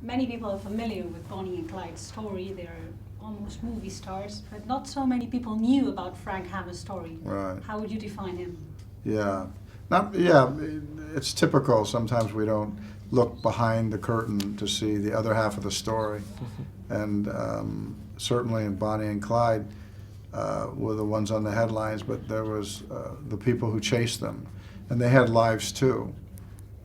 Many people are familiar with Bonnie and Clyde's story. They're almost movie stars, but not so many people knew about Frank Hammer's story. Right. How would you define him? Yeah. It's typical. Sometimes we don't look behind the curtain to see the other half of the story. And certainly in Bonnie and Clyde were the ones on the headlines, but there was the people who chased them. And they had lives too.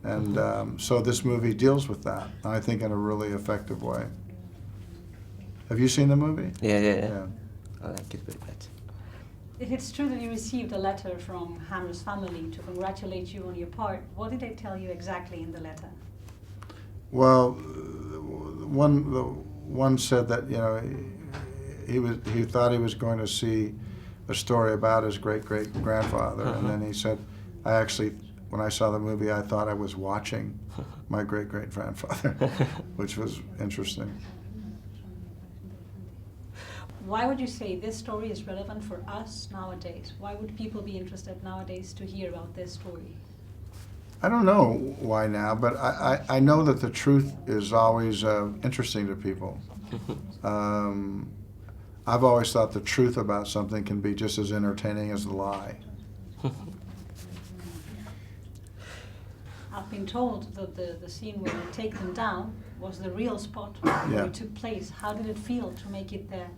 And so this movie deals with that, I think, in a really effective way. Have you seen the movie? Yeah. I like it very much. If it's true that you received a letter from Hammer's family to congratulate you on your part, what did they tell you exactly in the letter? Well, one said that he thought he was going to see a story about his great-great-grandfather, and then he said, when I saw the movie, I thought I was watching my great-great-grandfather, which was interesting. Why would you say this story is relevant for us nowadays? Why would people be interested nowadays to hear about this story? I don't know why now, but I know that the truth is always interesting to people. I've always thought the truth about something can be just as entertaining as the lie. I've been told that the scene where you take them down was the real spot where it took place. How did it feel to make it there?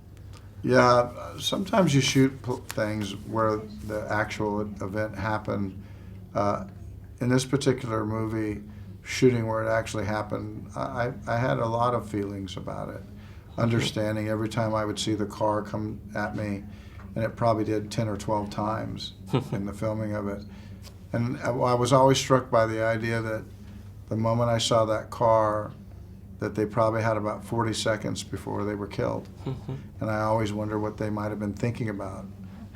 Yeah, sometimes you shoot things where the actual event happened. In this particular movie, shooting where it actually happened, I had a lot of feelings about it. Understanding every time I would see the car come at me, and it probably did 10 or 12 times in the filming of it. And I was always struck by the idea that the moment I saw that car, that they probably had about 40 seconds before they were killed. And I always wonder what they might have been thinking about,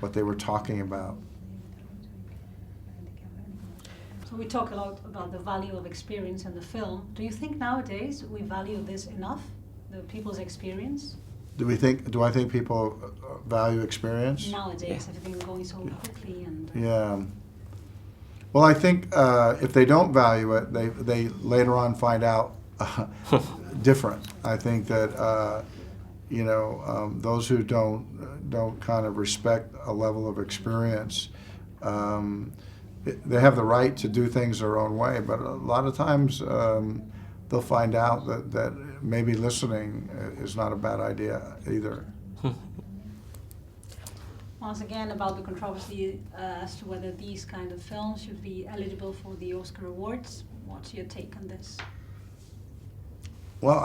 what they were talking about. So we talk a lot about the value of experience in the film. Do you think nowadays we value this enough, the people's experience? Do I think people value experience? Nowadays, everything going so quickly and... Yeah. Well, I think if they don't value it, they later on find out different. I think that those who don't kind of respect a level of experience, they have the right to do things their own way. But a lot of times they'll find out that maybe listening is not a bad idea either. Once again, about the controversy as to whether these kind of films should be eligible for the Oscar Awards. What's your take on this? Well,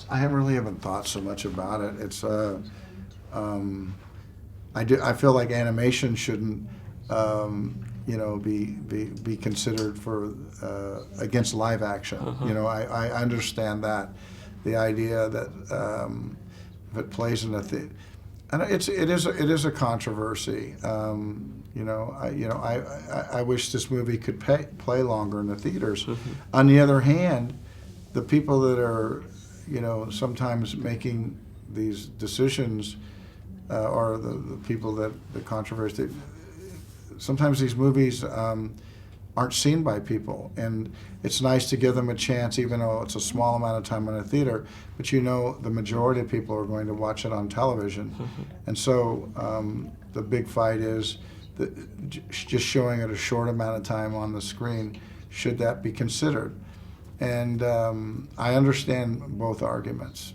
I really haven't thought so much about it. It's I feel like animation shouldn't be considered for against live action. I understand that, the idea that if it plays in a theater. And it is a controversy. I wish this movie could play longer in the theaters. On the other hand, the people that are, sometimes making these decisions, or the people that the controversy. Sometimes these movies aren't seen by people, and it's nice to give them a chance, even though it's a small amount of time in a theater. But the majority of people are going to watch it on television, and so the big fight is just showing it a short amount of time on the screen. Should that be considered? And I understand both arguments.